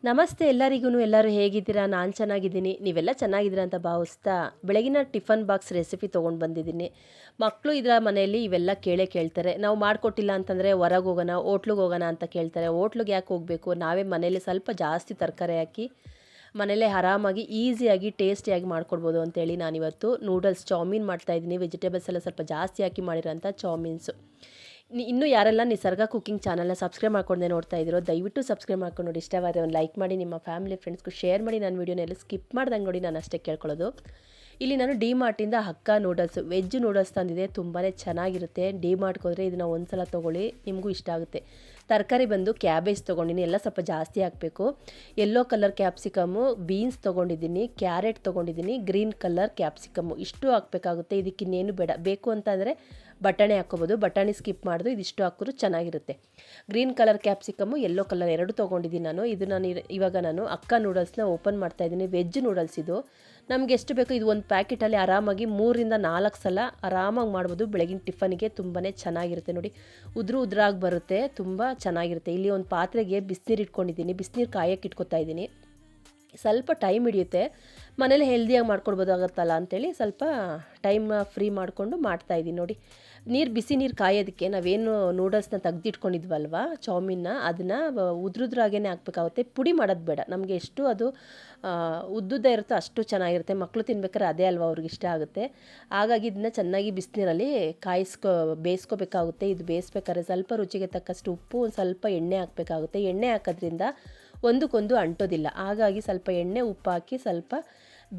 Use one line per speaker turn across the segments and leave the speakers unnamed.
ನಮಸ್ತೆ ಎಲ್ಲರಿಗೂ. ಎಲ್ಲರೂ ಹೇಗಿದ್ದೀರಾ? ನಾನು ಚೆನ್ನಾಗಿದ್ದೀನಿ, ನೀವೆಲ್ಲ ಚೆನ್ನಾಗಿದ್ದೀರಾ ಅಂತ ಭಾವಿಸ್ತಾ ಬೆಳಗಿನ ಟಿಫನ್ ಬಾಕ್ಸ್ ರೆಸಿಪಿ ತೊಗೊಂಡು ಬಂದಿದ್ದೀನಿ. ಮಕ್ಕಳು ಇದರ ಮನೆಯಲ್ಲಿ ಇವೆಲ್ಲ ಕೇಳ್ತಾರೆ. ನಾವು ಮಾಡಿಕೊಟ್ಟಿಲ್ಲ ಅಂತಂದರೆ ಹೊರಗೆ ಹೋಗೋಣ, ಹೋಟ್ಲಿಗೆ ಹೋಗೋಣ ಅಂತ ಕೇಳ್ತಾರೆ. ಹೋಟ್ಲಿಗೆ ಯಾಕೆ ಹೋಗಬೇಕು, ನಾವೇ ಮನೇಲಿ ಸ್ವಲ್ಪ ಜಾಸ್ತಿ ತರಕಾರಿ ಹಾಕಿ ಮನೇಲೇ ಆರಾಮಾಗಿ ಈಸಿಯಾಗಿ ಟೇಸ್ಟಿಯಾಗಿ ಮಾಡ್ಕೊಡ್ಬೋದು ಅಂತೇಳಿ ನಾನಿವತ್ತು ನೂಡಲ್ಸ್ ಚೌಮೀನ್ ಮಾಡ್ತಾಯಿದ್ದೀನಿ. ವೆಜಿಟೇಬಲ್ಸ್ ಎಲ್ಲ ಸ್ವಲ್ಪ ಜಾಸ್ತಿ ಹಾಕಿ ಮಾಡಿರೋಂಥ ಚೌಮೀನ್ಸು. ಇನ್ನೂ ಯಾರೆಲ್ಲ ನಿಸರ್ಗ ಕುಕಿಂಗ್ ಚಾನಲ್ನ ಸಬ್ಸ್ಕ್ರೈಬ್ ಮಾಡ್ಕೊಂಡೆ ನೋಡ್ತಾ ಇದ್ದೀರೋ ದಯವಿಟ್ಟು ಸಬ್ಸ್ಕ್ರೈಬ್ ಮಾಡ್ಕೊಂಡು ನೋಡಿ. ಇಷ್ಟವಾದರೆ ಒಂದು ಲೈಕ್ ಮಾಡಿ, ನಿಮ್ಮ ಫ್ಯಾಮಿಲಿ ಫ್ರೆಂಡ್ಸ್ಗೂ ಶೇರ್ ಮಾಡಿ. ನನ್ನ ವೀಡಿಯೋನೆಲ್ಲ ಸ್ಕಿಪ್ ಮಾಡ್ದಂಗೆ ನೋಡಿ, ನಾನು ಅಷ್ಟೇ ಕೇಳ್ಕೊಳ್ಳೋದು. ಇಲ್ಲಿ ನಾನು ಡಿ ಮಾರ್ಟಿಂದ ಹಕ್ಕ ನೂಡಲ್ಸ್ ವೆಜ್ ನೂಡಲ್ಸ್ ತಂದಿದೆ. ತುಂಬಾ ಚೆನ್ನಾಗಿರುತ್ತೆ. ಡಿ ಮಾರ್ಟ್ಗೆ ಹೋದರೆ ಇದನ್ನು ಒಂದು ಸಲ ತೊಗೊಳ್ಳಿ, ನಿಮಗೂ ಇಷ್ಟ ಆಗುತ್ತೆ. ತರಕಾರಿ ಬಂದು ಕ್ಯಾಬೇಜ್ ತೊಗೊಂಡಿನಿ, ಎಲ್ಲ ಸ್ವಲ್ಪ ಜಾಸ್ತಿ ಹಾಕಬೇಕು. ಯೆಲ್ಲೋ ಕಲರ್ ಕ್ಯಾಪ್ಸಿಕಮ್ಮು, ಬೀನ್ಸ್ ತೊಗೊಂಡಿದ್ದೀನಿ, ಕ್ಯಾರೆಟ್ ತೊಗೊಂಡಿದ್ದೀನಿ, ಗ್ರೀನ್ ಕಲರ್ ಕ್ಯಾಪ್ಸಿಕಮ್ಮು ಇಷ್ಟು ಹಾಕಬೇಕಾಗುತ್ತೆ. ಇದಕ್ಕಿನ್ನೇನು ಬೇಡ. ಬೇಕು ಅಂತಂದರೆ ಬಟಾಣಿ ಹಾಕ್ಕೋಬೋದು, ಬಟಾಣಿ ಸ್ಕಿಪ್ ಮಾಡೋದು. ಇದಿಷ್ಟು ಹಾಕಿದ್ರು ಚೆನ್ನಾಗಿರುತ್ತೆ. Green colour capsicum, yellow colour ಎರಡು ತೊಗೊಂಡಿದ್ದೀನಿ ನಾನು. ಇದು ಇವಾಗ ನಾನು ಅಕ್ಕ ನೂಡಲ್ಸ್ನ ಓಪನ್ ಮಾಡ್ತಾಯಿದ್ದೀನಿ. ವೆಜ್ ನೂಡಲ್ಸ್ ಇದು. ನಮಗೆ ಎಷ್ಟು ಬೇಕೋ ಇದು ಒಂದು ಪ್ಯಾಕೆಟಲ್ಲಿ ಆರಾಮಾಗಿ 3-4 ಸಲ ಆರಾಮಾಗಿ ಮಾಡ್ಬೋದು. ಬೆಳಗಿನ ಟಿಫನ್ಗೆ ತುಂಬಾ ಚೆನ್ನಾಗಿರುತ್ತೆ ನೋಡಿ. ಉದ್ರಾಗಿ ಬರುತ್ತೆ, ತುಂಬ ಚೆನ್ನಾಗಿರುತ್ತೆ. ಇಲ್ಲಿ ಒಂದು ಪಾತ್ರೆಗೆ ಬಿಸಿನೀರು ಇಟ್ಕೊಂಡಿದ್ದೀನಿ, ಬಿಸಿನೀರು ಕಾಯಕ್ಕೆ ಇಟ್ಕೊತಾ ಇದ್ದೀನಿ. ಸ್ವಲ್ಪ ಟೈಮ್ ಹಿಡಿಯುತ್ತೆ, ಮನೇಲಿ ಹೆಲ್ದಿಯಾಗಿ ಮಾಡ್ಕೊಡ್ಬೋದಾಗತ್ತಲ್ಲ ಅಂಥೇಳಿ ಸ್ವಲ್ಪ ಟೈಮ್ ಫ್ರೀ ಮಾಡಿಕೊಂಡು ಮಾಡ್ತಾಯಿದ್ದೀನಿ ನೋಡಿ. ಬಿಸಿ ನೀರು ಕಾಯೋದಕ್ಕೆ ನಾವೇನು ನೂಡಲ್ಸ್ನ ತೆಗ್ದಿಟ್ಕೊಂಡಿದ್ವಲ್ವ ಚೌಮೀನ್ನ, ಅದನ್ನು ಉದ್ರಾಗೇ ಹಾಕ್ಬೇಕಾಗುತ್ತೆ. ಪುಡಿ ಮಾಡೋದು ಬೇಡ. ನಮಗೆ ಎಷ್ಟು ಅದು ಉದ್ದುದ್ದ ಇರುತ್ತೋ ಅಷ್ಟು ಚೆನ್ನಾಗಿರುತ್ತೆ. ಮಕ್ಕಳು ತಿನ್ಬೇಕಾದ್ರೆ ಅದೇ ಅಲ್ವ ಅವ್ರಿಗೆ ಇಷ್ಟ ಆಗುತ್ತೆ. ಹಾಗಾಗಿ ಇದನ್ನ ಚೆನ್ನಾಗಿ ಬಿಸಿನೀರಲ್ಲಿ ಬೇಯಿಸ್ಕೋಬೇಕಾಗುತ್ತೆ. ಇದು ಬೇಯಿಸ್ಬೇಕಾದ್ರೆ ಸ್ವಲ್ಪ ರುಚಿಗೆ ತಕ್ಕಷ್ಟು ಉಪ್ಪು, ಒಂದು ಸ್ವಲ್ಪ ಎಣ್ಣೆ ಹಾಕಬೇಕಾಗುತ್ತೆ. ಎಣ್ಣೆ ಹಾಕೋದ್ರಿಂದ ಒಂದಕ್ಕೊಂದು ಅಂಟೋದಿಲ್ಲ. ಹಾಗಾಗಿ ಸ್ವಲ್ಪ ಎಣ್ಣೆ ಉಪ್ಪು ಹಾಕಿ ಸ್ವಲ್ಪ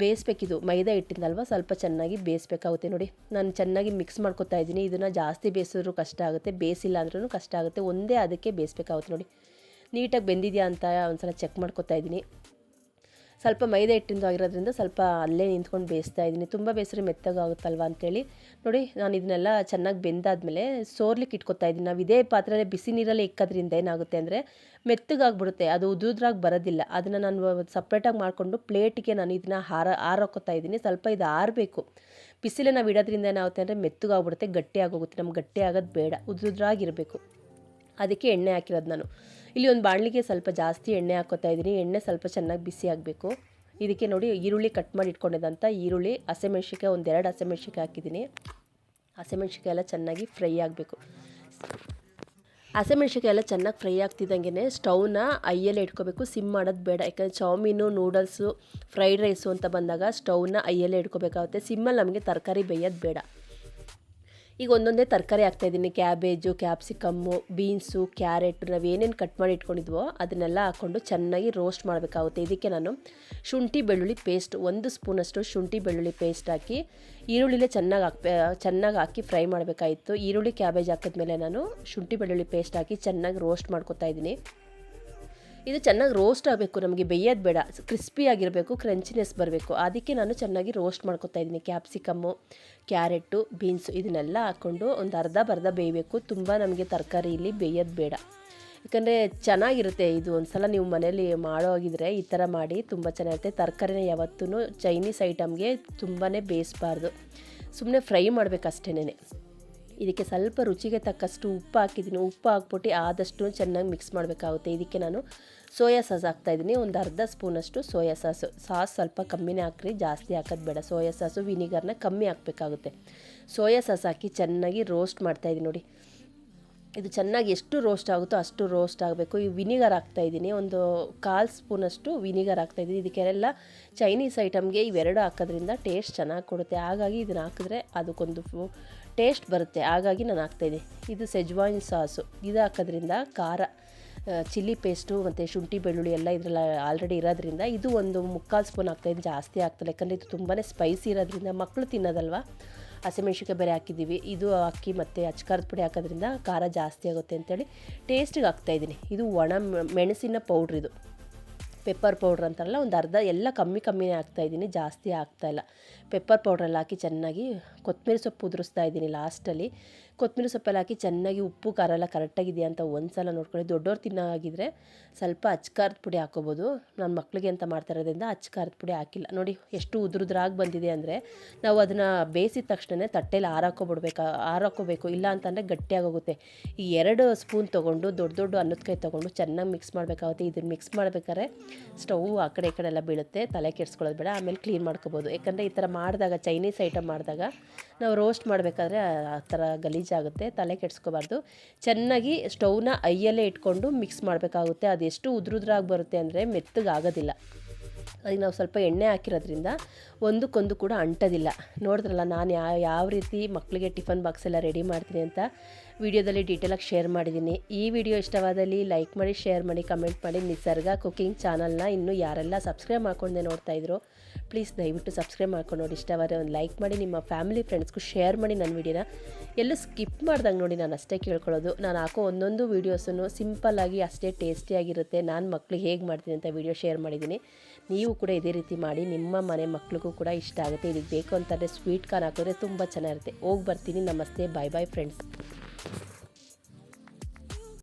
ಬೇಯಿಸ್ಬೇಕಿದು. ಮೈದಾ ಹಿಟ್ಟಿಂದಲ್ವ, ಸ್ವಲ್ಪ ಚೆನ್ನಾಗಿ ಬೇಯಿಸ್ಬೇಕಾಗುತ್ತೆ ನೋಡಿ. ನಾನು ಚೆನ್ನಾಗಿ ಮಿಕ್ಸ್ ಮಾಡ್ಕೊತಾ ಇದ್ದೀನಿ. ಇದನ್ನು ಜಾಸ್ತಿ ಬೇಯಿಸಿದ್ರು ಕಷ್ಟ ಆಗುತ್ತೆ, ಬೇಯಿಸಿಲ್ಲ ಅಂದ್ರೂ ಕಷ್ಟ ಆಗುತ್ತೆ. ಒಂದೇ ಅದಕ್ಕೆ ಬೇಯಿಸ್ಬೇಕಾಗುತ್ತೆ ನೋಡಿ. ನೀಟಾಗಿ ಬೆಂದಿದೆಯಾ ಅಂತ ಒಂದ್ಸಲ ಚೆಕ್ ಮಾಡ್ಕೊತಾ ಇದ್ದೀನಿ. ಸ್ವಲ್ಪ ಮೈದಾ ಹಿಟ್ಟಿಂದು ಆಗಿರೋದ್ರಿಂದ ಸ್ವಲ್ಪ ಅಲ್ಲೇ ನಿಂತ್ಕೊಂಡು ಬೇಯಿಸ್ತಾ ಇದ್ದೀನಿ. ತುಂಬ ಬೇಯಿಸ್ರೆ ಮೆತ್ತಗಾಗುತ್ತಲ್ವ ಅಂತೇಳಿ ನೋಡಿ. ನಾನು ಇದನ್ನೆಲ್ಲ ಚೆನ್ನಾಗಿ ಬೆಂದಾದ್ಮೇಲೆ ಸೋರ್ಲಿಕ್ಕೆ ಇಟ್ಕೊತಾ ಇದ್ದೀನಿ. ನಾವು ಇದೇ ಪಾತ್ರೆಯಲ್ಲಿ ಬಿಸಿ ನೀರಲ್ಲಿ ಇಕ್ಕೋದ್ರಿಂದ ಏನಾಗುತ್ತೆ ಅಂದರೆ ಮೆತ್ತಗಾಗ್ಬಿಡುತ್ತೆ, ಅದು ಉದ್ರಾಗಿ ಬರೋದಿಲ್ಲ. ಅದನ್ನು ನಾನು ಸಪ್ರೇಟಾಗಿ ಮಾಡಿಕೊಂಡು ಪ್ಲೇಟಿಗೆ ನಾನು ಇದನ್ನ ಹಾರಾಕೋತಾ ಇದ್ದೀನಿ. ಸ್ವಲ್ಪ ಇದು ಆರಬೇಕು. ಬಿಸಿಲೇ ನಾವು ಇಡೋದ್ರಿಂದ ಏನಾಗುತ್ತೆ ಅಂದರೆ ಮೆತ್ತಗಾಗ್ಬಿಡುತ್ತೆ, ಗಟ್ಟಿ ಆಗೋಗುತ್ತೆ. ನಮ್ಗೆ ಗಟ್ಟಿ ಆಗೋದು ಬೇಡ, ಉದ್ರಾಗಿರಬೇಕು. ಅದಕ್ಕೆ ಎಣ್ಣೆ ಹಾಕಿರೋದು ನಾನು. ಇಲ್ಲಿ ಒಂದು ಬಾಣಲಿಗೆ ಸ್ವಲ್ಪ ಜಾಸ್ತಿ ಎಣ್ಣೆ ಹಾಕ್ಕೋತಾ ಇದ್ದೀನಿ. ಎಣ್ಣೆ ಸ್ವಲ್ಪ ಚೆನ್ನಾಗಿ ಬಿಸಿ ಆಗಬೇಕು. ಇದಕ್ಕೆ ನೋಡಿ ಈರುಳ್ಳಿ ಕಟ್ ಮಾಡಿ ಇಟ್ಕೊಂಡಿದ್ದಂಥ ಈರುಳ್ಳಿ, ಹಸಿಮೆಣ್ಸಿಕಾಯಿ, 2 ಹಸಿಮೆಣ್ಸಿಕಾಯಿ ಹಾಕಿದ್ದೀನಿ. ಹಸಿಮೆಣ್ಸಿಕಾಯಿ ಎಲ್ಲ ಚೆನ್ನಾಗಿ ಫ್ರೈ ಆಗಬೇಕು. ಹಸಿಮೆಣ್ಸಿಕಾಯಿ ಎಲ್ಲ ಚೆನ್ನಾಗಿ ಫ್ರೈ ಆಗ್ತಿದ್ದಂಗೆ ಸ್ಟವ್ನ ಐಯಲ್ಲೇ ಇಟ್ಕೋಬೇಕು, ಸಿಮ್ ಮಾಡೋದು ಬೇಡ. ಯಾಕಂದರೆ ಚೌಮೀನು, ನೂಡಲ್ಸು, ಫ್ರೈಡ್ ರೈಸು ಅಂತ ಬಂದಾಗ ಸ್ಟವ್ನ ಐಯಲ್ಲೇ ಇಟ್ಕೋಬೇಕಾಗುತ್ತೆ. ಸಿಮ್ಮಲ್ಲಿ ನಮಗೆ ತರಕಾರಿ ಬೇಯೋದು ಬೇಡ. ಈಗ ಒಂದೊಂದೇ ತರಕಾರಿ ಹಾಕ್ತಾಯಿದ್ದೀನಿ. ಕ್ಯಾಬೇಜು, ಕ್ಯಾಪ್ಸಿಕಮ್ಮು, ಬೀನ್ಸು, ಕ್ಯಾರೆಟ್, ನಾವೇನೇನು ಕಟ್ ಮಾಡಿ ಇಟ್ಕೊಂಡಿದ್ವೋ ಅದನ್ನೆಲ್ಲ ಹಾಕ್ಕೊಂಡು ಚೆನ್ನಾಗಿ ರೋಸ್ಟ್ ಮಾಡಬೇಕಾಗುತ್ತೆ. ಇದಕ್ಕೆ ನಾನು ಶುಂಠಿ ಬೆಳ್ಳುಳ್ಳಿ ಪೇಸ್ಟ್ 1 ಸ್ಪೂನಷ್ಟು ಶುಂಠಿ ಬೆಳ್ಳುಳ್ಳಿ ಪೇಸ್ಟ್ ಹಾಕಿ ಈರುಳ್ಳಿಲೇ ಚೆನ್ನಾಗಿ ಹಾಕಿ ಫ್ರೈ ಮಾಡಬೇಕಾಯಿತು. ಈರುಳ್ಳಿ ಕ್ಯಾಬೇಜ್ ಹಾಕಿದ್ಮೇಲೆ ನಾನು ಶುಂಠಿ ಬೆಳ್ಳುಳ್ಳಿ ಪೇಸ್ಟ್ ಹಾಕಿ ಚೆನ್ನಾಗಿ ರೋಸ್ಟ್ ಮಾಡ್ಕೊತಾ ಇದ್ದೀನಿ. ಇದು ಚೆನ್ನಾಗಿ ರೋಸ್ಟ್ ಆಗಬೇಕು, ನಮಗೆ ಬೇಯೋದು ಬೇಡ, ಕ್ರಿಸ್ಪಿಯಾಗಿರಬೇಕು, ಕ್ರಂಚಿನೆಸ್ ಬರಬೇಕು. ಅದಕ್ಕೆ ನಾನು ಚೆನ್ನಾಗಿ ರೋಸ್ಟ್ ಮಾಡ್ಕೊತಾ ಇದ್ದೀನಿ. ಕ್ಯಾಪ್ಸಿಕಮ್ಮು, ಕ್ಯಾರೆಟು, ಬೀನ್ಸು ಇದನ್ನೆಲ್ಲ ಹಾಕ್ಕೊಂಡು ಒಂದು ಅರ್ಧ ಬೇಯಬೇಕು. ತುಂಬ ನಮಗೆ ತರಕಾರಿ ಇಲ್ಲಿ ಬೇಯೋದು ಬೇಡ. ಯಾಕಂದರೆ ಚೆನ್ನಾಗಿರುತ್ತೆ ಇದು. ಒಂದು ಸಲ ನೀವು ಮನೇಲಿ ಮಾಡೋ ಹೋಗಿದ್ರೆ ಈ ಥರ ಮಾಡಿ, ತುಂಬ ಚೆನ್ನಾಗಿರುತ್ತೆ. ತರಕಾರಿನ ಯಾವತ್ತೂ ಚೈನೀಸ್ ಐಟಮ್ಗೆ ತುಂಬಾ ಬೇಯಿಸಬಾರ್ದು, ಸುಮ್ಮನೆ ಫ್ರೈ ಮಾಡಬೇಕಷ್ಟೇನೆ. ಇದಕ್ಕೆ ಸ್ವಲ್ಪ ರುಚಿಗೆ ತಕ್ಕಷ್ಟು ಉಪ್ಪು ಹಾಕಿದ್ದೀನಿ. ಉಪ್ಪು ಹಾಕ್ಬಿಟ್ಟು ಆದಷ್ಟು ಚೆನ್ನಾಗಿ ಮಿಕ್ಸ್ ಮಾಡಬೇಕಾಗುತ್ತೆ. ಇದಕ್ಕೆ ನಾನು ಸೋಯಾ ಸಾಸ್ ಹಾಕ್ತಾಯಿದ್ದೀನಿ. ಒಂದು ಅರ್ಧ ಸ್ಪೂನಷ್ಟು ಸೋಯಾ ಸಾಸ್ ಸ್ವಲ್ಪ ಕಮ್ಮಿನೇ ಹಾಕ್ರಿ, ಜಾಸ್ತಿ ಹಾಕೋದು ಬೇಡ. ಸೋಯಾ ಸಾಸು ವಿನಿಗರ್ನ ಕಮ್ಮಿ ಹಾಕಬೇಕಾಗುತ್ತೆ. ಸೋಯಾ ಸಾಸ್ ಹಾಕಿ ಚೆನ್ನಾಗಿ ರೋಸ್ಟ್ ಮಾಡ್ತಾಯಿದ್ದೀನಿ ನೋಡಿ. ಇದು ಚೆನ್ನಾಗಿ ಎಷ್ಟು ರೋಸ್ಟ್ ಆಗುತ್ತೋ ಅಷ್ಟು ರೋಸ್ಟ್ ಆಗಬೇಕು. ಈ ವಿನಿಗರ್ ಹಾಕ್ತಾಯಿದ್ದೀನಿ, ಒಂದು 1/4 ಸ್ಪೂನಷ್ಟು ವಿನಿಗರ್ ಹಾಕ್ತಾಯಿದ್ದೀನಿ. ಇದಕ್ಕೆಲ್ಲ ಚೈನೀಸ್ ಐಟಮ್ಗೆ ಇವೆರಡು ಹಾಕೋದ್ರಿಂದ ಟೇಸ್ಟ್ ಚೆನ್ನಾಗಿ ಕೊಡುತ್ತೆ. ಹಾಗಾಗಿ ಇದನ್ನು ಹಾಕಿದ್ರೆ ಅದಕ್ಕೊಂದು ಟೇಸ್ಟ್ ಬರುತ್ತೆ. ಹಾಗಾಗಿ ನಾನು ಹಾಕ್ತಾಯಿದ್ದೀನಿ. ಇದು ಸೆಜ್ವಾನ್ ಸಾಸು, ಇದು ಹಾಕೋದ್ರಿಂದ ಖಾರ, ಚಿಲ್ಲಿ ಪೇಸ್ಟು ಮತ್ತು ಶುಂಠಿ ಬೆಳ್ಳುಳ್ಳಿ ಎಲ್ಲ ಇದರಲ್ಲಿ ಆಲ್ರೆಡಿ ಇರೋದ್ರಿಂದ ಇದು ಒಂದು 3/4 ಸ್ಪೂನ್ ಹಾಕ್ತಾಯಿದ್ದೀನಿ, ಜಾಸ್ತಿ ಆಗ್ತಲ್ಲ. ಯಾಕಂದರೆ ಇದು ತುಂಬಾ ಸ್ಪೈಸಿ ಇರೋದ್ರಿಂದ ಮಕ್ಕಳು ತಿನ್ನೋದಲ್ವ, ಹಸಿಮೆಣ್ಸಿಕಾಯಿ ಬೇರೆ ಹಾಕಿದ್ದೀವಿ. ಇದು ಹಾಕಿ ಮತ್ತು ಅಚ್ಕಾರದ ಪುಡಿ ಹಾಕೋದ್ರಿಂದ ಖಾರ ಜಾಸ್ತಿ ಆಗುತ್ತೆ ಅಂತೇಳಿ ಟೇಸ್ಟಿಗೆ ಹಾಕ್ತಾಯಿದ್ದೀನಿ. ಇದು ಒಣ ಮೆಣಸಿನ ಪೌಡ್ರ್, ಇದು ಪೆಪ್ಪರ್ ಪೌಡ್ರ್ ಅಂತಾರಲ್ಲ, ಒಂದು ಅರ್ಧ, ಎಲ್ಲ ಕಮ್ಮಿನೇ ಹಾಕ್ತಾಯಿದ್ದೀನಿ, ಜಾಸ್ತಿ ಹಾಕ್ತಾಯಿಲ್ಲ. ಪೆಪ್ಪರ್ ಪೌಡ್ರೆಲ್ಲ ಹಾಕಿ ಚೆನ್ನಾಗಿ ಕೊತ್ತಂಬರಿ ಸೊಪ್ಪು ಉದುರಿಸ್ತಾ ಇದ್ದೀನಿ ಲಾಸ್ಟಲ್ಲಿ. ಕೊತ್ತಂಬರಿ ಸೊಪ್ಪೆಲ್ಲ ಹಾಕಿ ಚೆನ್ನಾಗಿ ಉಪ್ಪು ಖಾರ ಎಲ್ಲ ಕರೆಕ್ಟಾಗಿದೆಯಾ ಅಂತ ಒಂದು ಸಲ ನೋಡ್ಕೊಳ್ಳಿ. ದೊಡ್ಡವ್ರು ತಿನ್ನೋ ಆಗಿದ್ರೆ ಸ್ವಲ್ಪ ಅಚ್ಚ ಖಾರದ ಪುಡಿ ಹಾಕ್ಕೋಬೋದು. ನಾನು ಮಕ್ಕಳಿಗೆ ಅಂತ ಮಾಡ್ತಾ ಇರೋದ್ರಿಂದ ಅಚ್ಚ ಖಾರದ ಪುಡಿ ಹಾಕಿಲ್ಲ. ನೋಡಿ ಎಷ್ಟು ಉದುರುದ್ರಾಗಿ ಬಂದಿದೆ ಅಂದರೆ ನಾವು ಅದನ್ನು ಬೇಯಿಸಿದ ತಕ್ಷಣ ತಟ್ಟೆಲಿ ಆರಾಕೋಬೇಕು, ಇಲ್ಲ ಅಂತಂದರೆ ಗಟ್ಟಿಯಾಗೋಗುತ್ತೆ. ಈ 2 ಸ್ಪೂನ್ ತೊಗೊಂಡು ದೊಡ್ಡ ಅನ್ನದ ತೊಗೊಂಡು ಚೆನ್ನಾಗಿ ಮಿಕ್ಸ್ ಮಾಡಬೇಕಾಗುತ್ತೆ. ಇದನ್ನು ಮಿಕ್ಸ್ ಮಾಡಬೇಕಾದ್ರೆ ಸ್ಟವ್ ಆ ಕಡೆ ಈ ಕಡೆ ಎಲ್ಲ ಬೀಳುತ್ತೆ, ತಲೆ ಕೆಡಿಸ್ಕೊಳ್ಳೋದು ಬೇಡ. ಆಮೇಲೆ ಕ್ಲೀನ್ ಮಾಡ್ಕೋಬೋದು. ಯಾಕಂದರೆ ಈ ಥರ ಮಾಡಿದಾಗ ಚೈನೀಸ್ ಐಟಮ್ ಮಾಡಿದಾಗ ನಾವು ರೋಸ್ಟ್ ಮಾಡಬೇಕಾದ್ರೆ ಆ ಥರ ಗಲೀಜಾಗುತ್ತೆ, ತಲೆ ಕೆಡಿಸ್ಕೋಬಾರ್ದು. ಚೆನ್ನಾಗಿ ಸ್ಟವ್ನ ಐಯಲ್ಲೇ ಇಟ್ಕೊಂಡು ಮಿಕ್ಸ್ ಮಾಡಬೇಕಾಗುತ್ತೆ. ಅದೆಷ್ಟು ಉದುರುದ್ರಾಗಿ ಬರುತ್ತೆ ಅಂದರೆ ಮೆತ್ತಗಾಗೋದಿಲ್ಲ. ಅದಕ್ಕೆ ನಾವು ಸ್ವಲ್ಪ ಎಣ್ಣೆ ಹಾಕಿರೋದ್ರಿಂದ ಒಂದಕ್ಕೊಂದು ಕೂಡ ಅಂಟೋದಿಲ್ಲ. ನೋಡಿದ್ರಲ್ಲ ನಾನು ಯಾವ ರೀತಿ ಮಕ್ಕಳಿಗೆ ಟಿಫನ್ ಬಾಕ್ಸ್ ಎಲ್ಲ ರೆಡಿ ಮಾಡ್ತೀನಿ ಅಂತ ವಿಡಿಯೋದಲ್ಲಿ ಡೀಟೇಲಾಗಿ ಶೇರ್ ಮಾಡಿದ್ದೀನಿ. ಈ ವಿಡಿಯೋ ಇಷ್ಟವಾದಲ್ಲಿ ಲೈಕ್ ಮಾಡಿ, ಶೇರ್ ಮಾಡಿ, ಕಮೆಂಟ್ ಮಾಡಿ. ನಿಸರ್ಗ ಕುಕಿಂಗ್ ಚಾನಲ್ನ ಇನ್ನೂ ಯಾರೆಲ್ಲ ಸಬ್ಸ್ಕ್ರೈಬ್ ಮಾಡ್ಕೊಂಡೆ ನೋಡ್ತಾಯಿದ್ರು ಪ್ಲೀಸ್ ದಯವಿಟ್ಟು ಸಬ್ಸ್ಕ್ರೈಬ್ ಮಾಡ್ಕೊಂಡು ನೋಡಿ. ಇಷ್ಟವಾದರೆ ಒಂದು ಲೈಕ್ ಮಾಡಿ, ನಿಮ್ಮ ಫ್ಯಾಮಿಲಿ ಫ್ರೆಂಡ್ಸ್ಗೂ ಶೇರ್ ಮಾಡಿ. ನನ್ನ ವಿಡಿಯೋನ ಎಲ್ಲೂ ಸ್ಕಿಪ್ ಮಾಡ್ದಂಗೆ ನೋಡಿ, ನಾನು ಅಷ್ಟೇ ಕೇಳ್ಕೊಳ್ಳೋದು. ನಾನು ಹಾಕೋ ಒಂದೊಂದು ವೀಡಿಯೋಸನ್ನು ಸಿಂಪಲ್ಲಾಗಿ ಅಷ್ಟೇ ಟೇಸ್ಟಿಯಾಗಿರುತ್ತೆ. ನಾನು ಮಕ್ಳಿಗೆ ಹೇಗೆ ಮಾಡ್ತೀನಿ ಅಂತ ವಿಡಿಯೋ ಶೇರ್ ಮಾಡಿದ್ದೀನಿ. ನೀವು ಕೂಡ ಇದೇ ರೀತಿ ಮಾಡಿ, ನಿಮ್ಮ ಮನೆ ಮಕ್ಳಿಗೂ ಕೂಡ ಇಷ್ಟ ಆಗುತ್ತೆ. ಇದಕ್ಕೆ ಬೇಕು ಅಂತಂದರೆ ಸ್ವೀಟ್ ಕಾರ್ನ್ ಹಾಕಿದ್ರೆ ತುಂಬ ಚೆನ್ನಾಗಿರುತ್ತೆ. ಹೋಗಿ ಬರ್ತೀನಿ. ನಮಸ್ತೆ, ಬಾಯ್ ಬಾಯ್ ಫ್ರೆಂಡ್ಸ್.